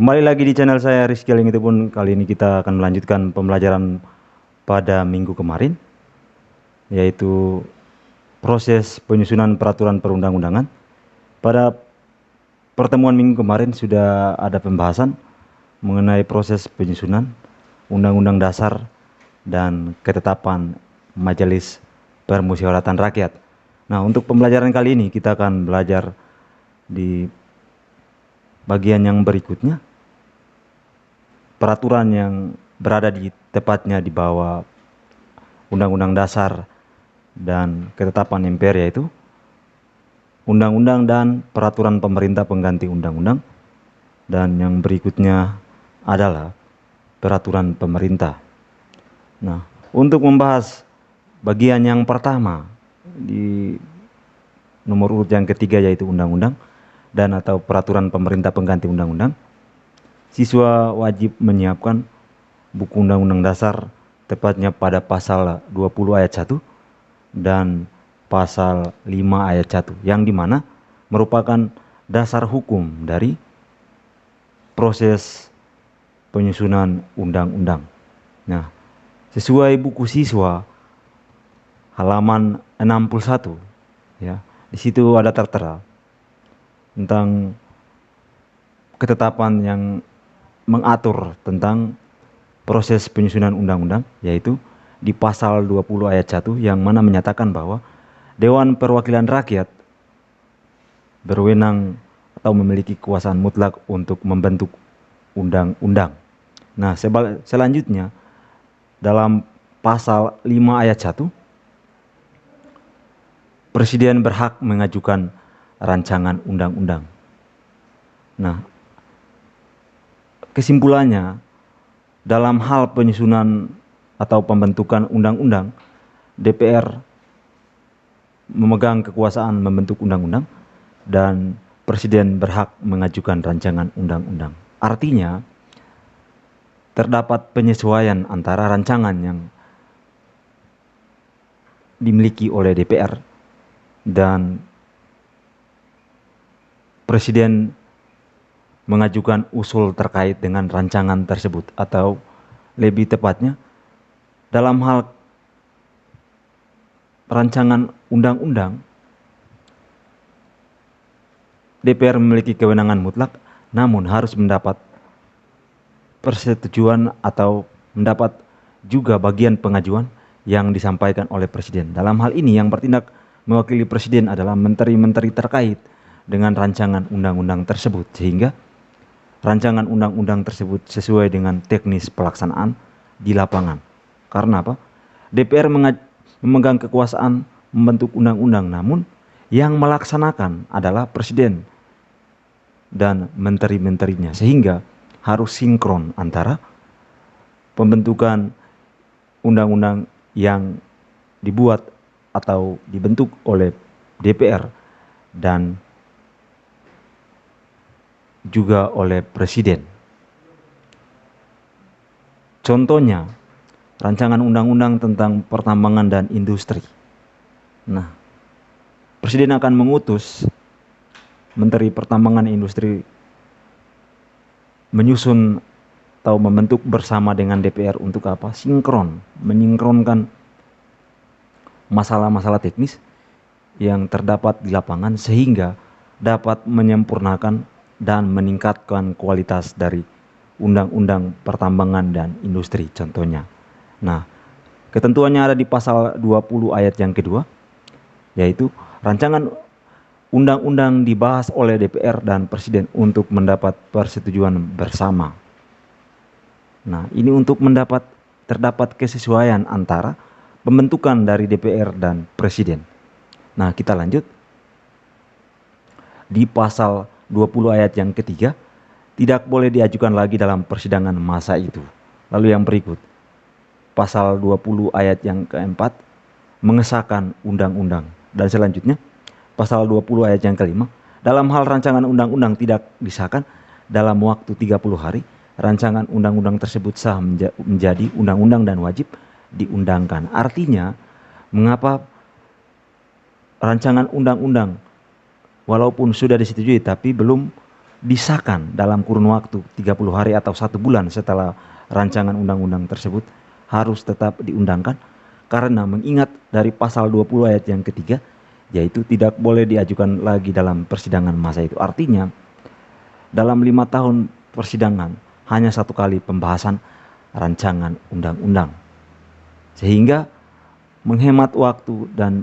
Kembali lagi di channel saya Rizky Aling itu pun. Kali ini kita akan melanjutkan pembelajaran pada minggu kemarin, yaitu proses penyusunan peraturan perundang-undangan. Pada pertemuan minggu kemarin sudah ada pembahasan mengenai proses penyusunan Undang-Undang Dasar dan ketetapan Majelis Permusyawaratan Rakyat. Nah, untuk pembelajaran kali ini kita akan belajar di bagian yang berikutnya, peraturan yang berada tepatnya di bawah Undang-Undang Dasar dan ketetapan MPR, yaitu Undang-Undang dan Peraturan Pemerintah Pengganti Undang-Undang, dan yang berikutnya adalah Peraturan Pemerintah. Nah, untuk membahas bagian yang pertama di nomor urut yang ketiga, yaitu Undang-Undang dan atau Peraturan Pemerintah Pengganti Undang-Undang, siswa wajib menyiapkan buku Undang-Undang Dasar tepatnya pada pasal 20 ayat 1 dan pasal 5 ayat 1, yang dimana merupakan dasar hukum dari proses penyusunan undang-undang. Nah, sesuai buku siswa halaman 61, ya, di situ ada tertera tentang ketetapan yang mengatur tentang proses penyusunan undang-undang, yaitu di pasal 20 ayat 1 yang mana menyatakan bahwa Dewan Perwakilan Rakyat berwenang atau memiliki kekuasaan mutlak untuk membentuk undang-undang. Nah, selanjutnya dalam pasal 5 ayat 1, Presiden berhak mengajukan rancangan undang-undang. Nah, kesimpulannya, dalam hal penyusunan atau pembentukan undang-undang, DPR memegang kekuasaan membentuk undang-undang dan Presiden berhak mengajukan rancangan undang-undang. Artinya, terdapat penyesuaian antara rancangan yang dimiliki oleh DPR dan Presiden mengajukan usul terkait dengan rancangan tersebut, atau lebih tepatnya dalam hal rancangan undang-undang, DPR memiliki kewenangan mutlak namun harus mendapat persetujuan atau mendapat juga bagian pengajuan yang disampaikan oleh Presiden. Dalam hal ini yang bertindak mewakili Presiden adalah menteri-menteri terkait dengan rancangan undang-undang tersebut, sehingga rancangan undang-undang tersebut sesuai dengan teknis pelaksanaan di lapangan. Karena apa? DPR memegang kekuasaan membentuk undang-undang, namun yang melaksanakan adalah Presiden dan menteri-menterinya, sehingga harus sinkron antara pembentukan undang-undang yang dibuat atau dibentuk oleh DPR dan juga oleh Presiden. Contohnya, rancangan undang-undang tentang pertambangan dan industri. Nah, Presiden akan mengutus Menteri Pertambangan dan Industri menyusun atau membentuk bersama dengan DPR untuk apa? Menyingkronkan masalah-masalah teknis yang terdapat di lapangan, sehingga dapat menyempurnakan dan meningkatkan kualitas dari Undang-Undang Pertambangan dan Industri contohnya. Nah, ketentuannya ada di pasal 20 ayat yang kedua, yaitu rancangan undang-undang dibahas oleh DPR dan Presiden untuk mendapat persetujuan bersama. Nah, ini untuk terdapat kesesuaian antara pembentukan dari DPR dan Presiden. Nah, kita lanjut. Di pasal 20 ayat yang ketiga, tidak boleh diajukan lagi dalam persidangan masa itu. Lalu yang berikut, pasal 20 ayat yang keempat, mengesahkan undang-undang. Dan selanjutnya, pasal 20 ayat yang kelima, dalam hal rancangan undang-undang tidak disahkan dalam waktu 30 hari, rancangan undang-undang tersebut sah menjadi undang-undang dan wajib diundangkan. Artinya, mengapa rancangan undang-undang walaupun sudah disetujui tapi belum disahkan dalam kurun waktu 30 hari atau 1 bulan setelah rancangan undang-undang tersebut harus tetap diundangkan, karena mengingat dari pasal 20 ayat yang ketiga, yaitu tidak boleh diajukan lagi dalam persidangan masa itu. Artinya dalam 5 tahun persidangan hanya 1 kali pembahasan rancangan undang-undang, sehingga menghemat waktu dan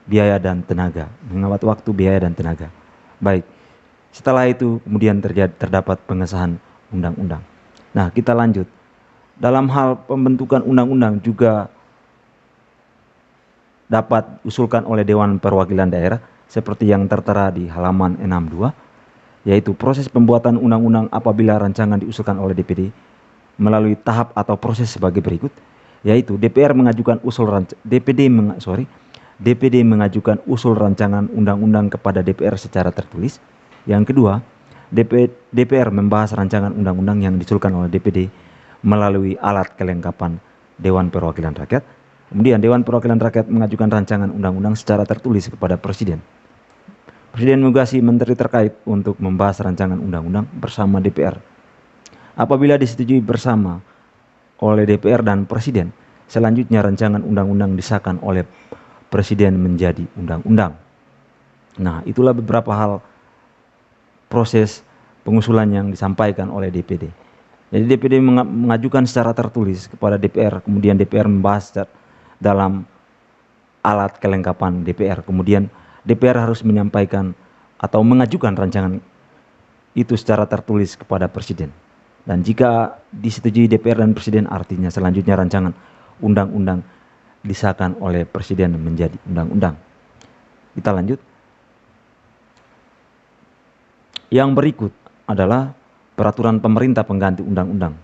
biaya dan tenaga. Baik, setelah itu kemudian terdapat pengesahan undang-undang. Nah, kita lanjut. Dalam hal pembentukan undang-undang juga dapat usulkan oleh Dewan Perwakilan Daerah seperti yang tertera di halaman 62, yaitu proses pembuatan undang-undang apabila rancangan diusulkan oleh DPD melalui tahap atau proses sebagai berikut, yaitu DPD mengajukan usul rancangan undang-undang kepada DPR secara tertulis. Yang kedua, DPR membahas rancangan undang-undang yang diusulkan oleh DPD melalui alat kelengkapan Dewan Perwakilan Rakyat. Kemudian Dewan Perwakilan Rakyat mengajukan rancangan undang-undang secara tertulis kepada Presiden. Presiden menugasi menteri terkait untuk membahas rancangan undang-undang bersama DPR. Apabila disetujui bersama oleh DPR dan Presiden, selanjutnya rancangan undang-undang disahkan oleh Presiden menjadi undang-undang. Nah, itulah beberapa hal proses pengusulan yang disampaikan oleh DPD. Jadi DPD mengajukan secara tertulis kepada DPR, kemudian DPR membahas dalam alat kelengkapan DPR, kemudian DPR harus menyampaikan atau mengajukan rancangan itu secara tertulis kepada Presiden. Dan jika disetujui DPR dan Presiden, artinya selanjutnya rancangan undang-undang disahkan oleh Presiden menjadi undang-undang. Kita lanjut. Yang berikut adalah peraturan pemerintah pengganti undang-undang.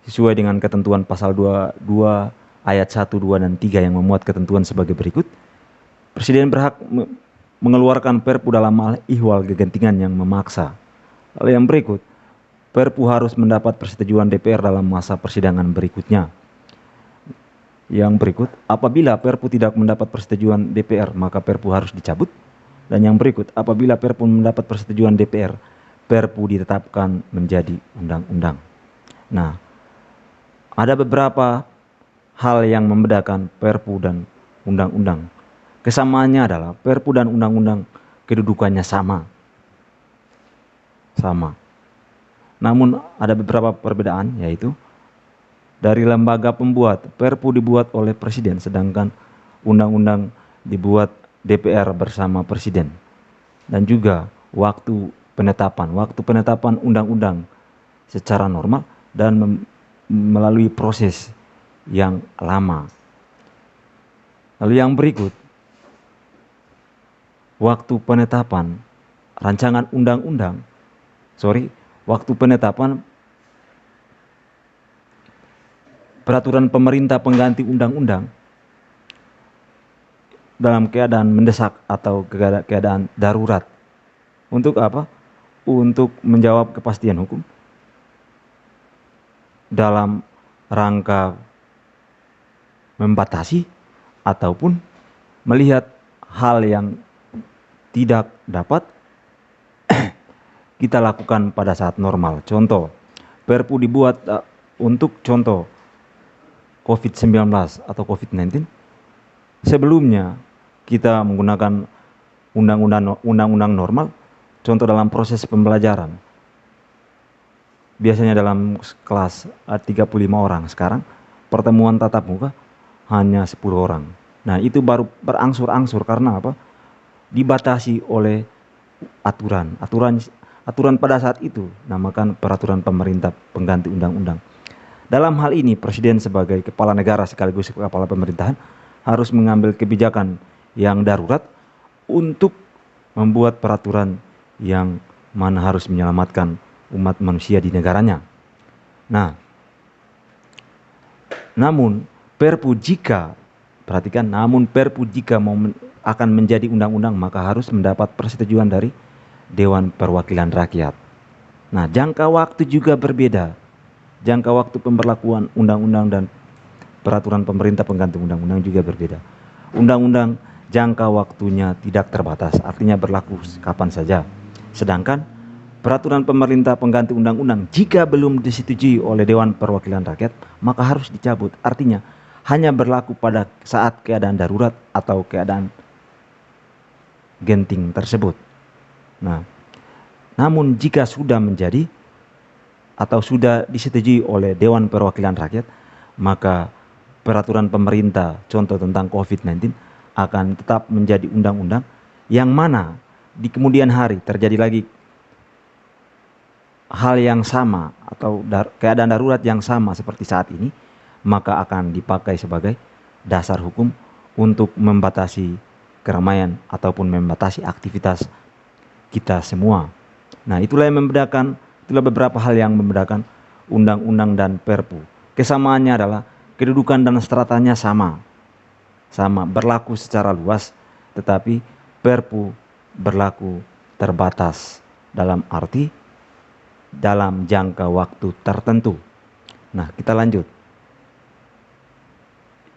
Sesuai dengan ketentuan pasal 22 ayat 1, 2, dan 3 yang memuat ketentuan sebagai berikut. Presiden berhak mengeluarkan Perpu dalam hal ihwal kegentingan yang memaksa. Lalu yang berikut, Perpu harus mendapat persetujuan DPR dalam masa persidangan berikutnya. Yang berikut, apabila Perpu tidak mendapat persetujuan DPR, maka Perpu harus dicabut. Dan yang berikut, apabila Perpu mendapat persetujuan DPR, Perpu ditetapkan menjadi undang-undang. Nah, ada beberapa hal yang membedakan Perpu dan undang-undang. Kesamaannya adalah Perpu dan undang-undang kedudukannya sama. Namun ada beberapa perbedaan, yaitu dari lembaga pembuat, Perpu dibuat oleh Presiden, sedangkan undang-undang dibuat DPR bersama Presiden. Dan juga waktu penetapan undang-undang secara normal dan melalui proses yang lama. Lalu yang berikut, waktu penetapan peraturan pemerintah pengganti undang-undang dalam keadaan mendesak atau keadaan darurat. Untuk apa? Untuk menjawab kepastian hukum dalam rangka membatasi ataupun melihat hal yang tidak dapat kita lakukan pada saat normal. Contoh, Perpu dibuat untuk contoh COVID-19 atau COVID-19. Sebelumnya kita menggunakan undang-undang normal, contoh dalam proses pembelajaran. Biasanya dalam kelas 35 orang, sekarang pertemuan tatap muka hanya 10 orang. Nah, itu baru berangsur-angsur karena apa? Dibatasi oleh aturan pada saat itu, namakan peraturan pemerintah pengganti undang-undang. Dalam hal ini, Presiden sebagai kepala negara sekaligus kepala pemerintahan harus mengambil kebijakan yang darurat untuk membuat peraturan yang mana harus menyelamatkan umat manusia di negaranya. Nah, namun Perpu jika akan menjadi undang-undang, maka harus mendapat persetujuan dari Dewan Perwakilan Rakyat. Nah, jangka waktu juga berbeda. Jangka waktu pemberlakuan undang-undang dan peraturan pemerintah pengganti undang-undang juga berbeda. Undang-undang jangka waktunya tidak terbatas, artinya berlaku kapan saja. Sedangkan peraturan pemerintah pengganti undang-undang jika belum disetujui oleh Dewan Perwakilan Rakyat, maka harus dicabut. Artinya hanya berlaku pada saat keadaan darurat atau keadaan genting tersebut. Nah, namun jika sudah menjadi atau sudah disetujui oleh Dewan Perwakilan Rakyat, maka peraturan pemerintah contoh tentang COVID-19 akan tetap menjadi undang-undang yang mana di kemudian hari terjadi lagi hal yang sama atau keadaan darurat yang sama seperti saat ini, maka akan dipakai sebagai dasar hukum untuk membatasi keramaian ataupun membatasi aktivitas kita semua. Nah, itulah yang membedakan, itulah beberapa hal yang membedakan undang-undang dan perpu. Kesamaannya adalah kedudukan dan stratanya sama, berlaku secara luas, tetapi perpu berlaku terbatas dalam arti dalam jangka waktu tertentu. Nah, kita lanjut.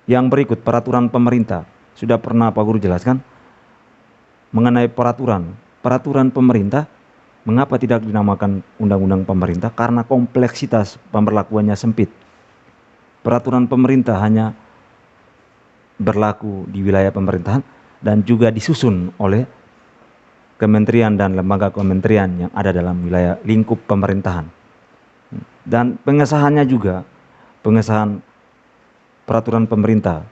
Yang berikut peraturan pemerintah. Sudah pernah Pak Guru jelaskan mengenai peraturan pemerintah. Mengapa tidak dinamakan undang-undang pemerintah? Karena kompleksitas pemberlakuannya sempit. Peraturan pemerintah hanya berlaku di wilayah pemerintahan dan juga disusun oleh kementerian dan lembaga kementerian yang ada dalam wilayah lingkup pemerintahan. Dan pengesahannya juga, pengesahan peraturan pemerintah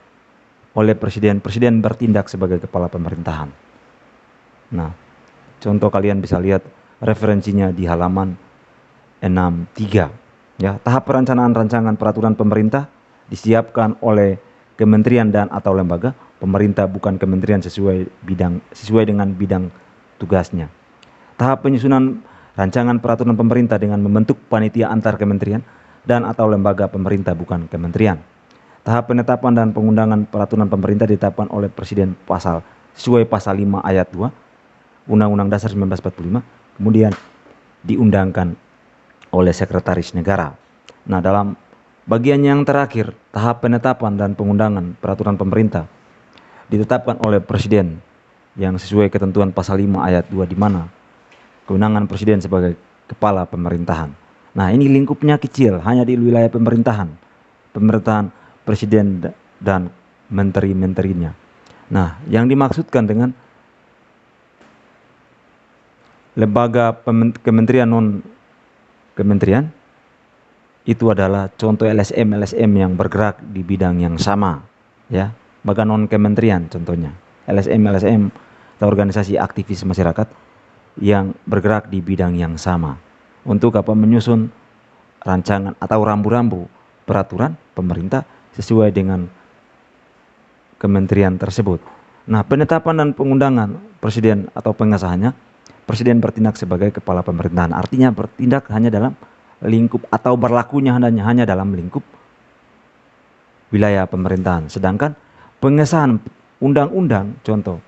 oleh presiden bertindak sebagai kepala pemerintahan. Nah, contoh kalian bisa lihat referensinya di halaman 63. Ya, tahap perencanaan rancangan peraturan pemerintah disiapkan oleh kementerian dan atau lembaga pemerintah, bukan kementerian sesuai dengan bidang tugasnya. Tahap penyusunan rancangan peraturan pemerintah dengan membentuk panitia antar kementerian dan atau lembaga pemerintah, bukan kementerian. Tahap penetapan dan pengundangan peraturan pemerintah ditetapkan oleh presiden sesuai pasal 5 ayat 2 Undang-Undang Dasar 1945, kemudian diundangkan oleh Sekretaris Negara. Nah, dalam bagian yang terakhir, tahap penetapan dan pengundangan peraturan pemerintah ditetapkan oleh presiden yang sesuai ketentuan pasal 5 ayat 2 di mana kewenangan presiden sebagai kepala pemerintahan. Nah, ini lingkupnya kecil, hanya di wilayah pemerintahan presiden dan menteri-menterinya. Nah, yang dimaksudkan dengan lembaga kementerian non kementerian itu adalah contoh LSM yang bergerak di bidang yang sama, ya, lembaga non kementerian contohnya LSM atau organisasi aktivis masyarakat yang bergerak di bidang yang sama untuk menyusun rancangan atau rambu-rambu peraturan pemerintah sesuai dengan kementerian tersebut. Nah, penetapan dan pengundangan presiden atau pengesahannya, presiden bertindak sebagai kepala pemerintahan, artinya bertindak hanya dalam lingkup atau berlakunya hanya dalam lingkup wilayah pemerintahan. Sedangkan pengesahan undang-undang, contoh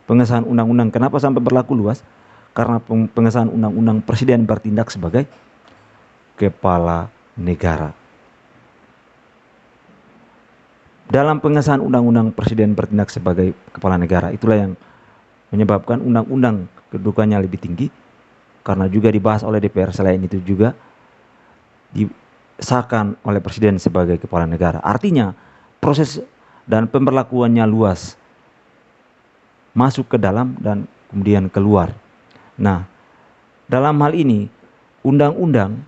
pengesahan undang-undang, kenapa sampai berlaku luas? Karena pengesahan undang-undang presiden bertindak sebagai kepala negara. Dalam pengesahan undang-undang presiden bertindak sebagai kepala negara, itulah yang menyebabkan undang-undang kedudukannya lebih tinggi karena juga dibahas oleh DPR. Selain itu juga disahkan oleh presiden sebagai kepala negara. Artinya proses dan pemberlakuannya luas, masuk ke dalam dan kemudian keluar. Nah, dalam hal ini undang-undang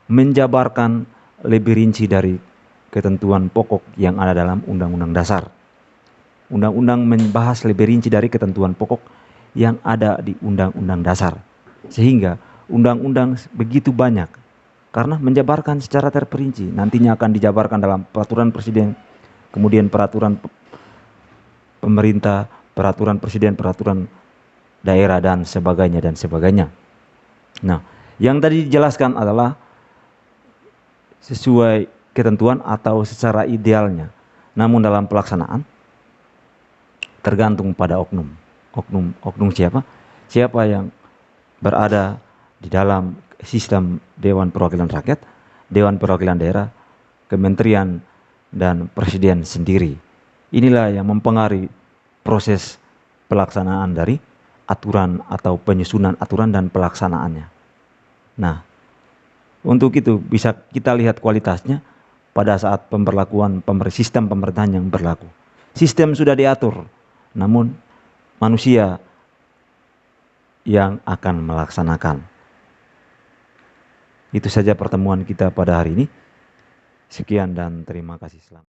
menjabarkan lebih rinci dari ketentuan pokok yang ada dalam Undang-Undang Dasar. Undang-undang membahas lebih rinci dari ketentuan pokok yang ada di Undang-Undang Dasar. Sehingga undang-undang begitu banyak karena menjabarkan secara terperinci. Nantinya akan dijabarkan dalam peraturan presiden, kemudian peraturan pemerintah, peraturan presiden, peraturan daerah dan sebagainya. Nah, yang tadi dijelaskan adalah sesuai ketentuan atau secara idealnya. Namun dalam pelaksanaan tergantung pada oknum. Oknum siapa? Siapa yang berada di dalam sistem Dewan Perwakilan Rakyat, Dewan Perwakilan Daerah, Kementerian, dan Presiden sendiri. Inilah yang mempengaruhi proses pelaksanaan dari aturan atau penyusunan aturan dan pelaksanaannya. Nah, untuk itu bisa kita lihat kualitasnya pada saat pemberlakuan sistem pemerintahan yang berlaku. Sistem sudah diatur, namun manusia yang akan melaksanakan. Itu saja pertemuan kita pada hari ini. Sekian dan terima kasih. Selamat.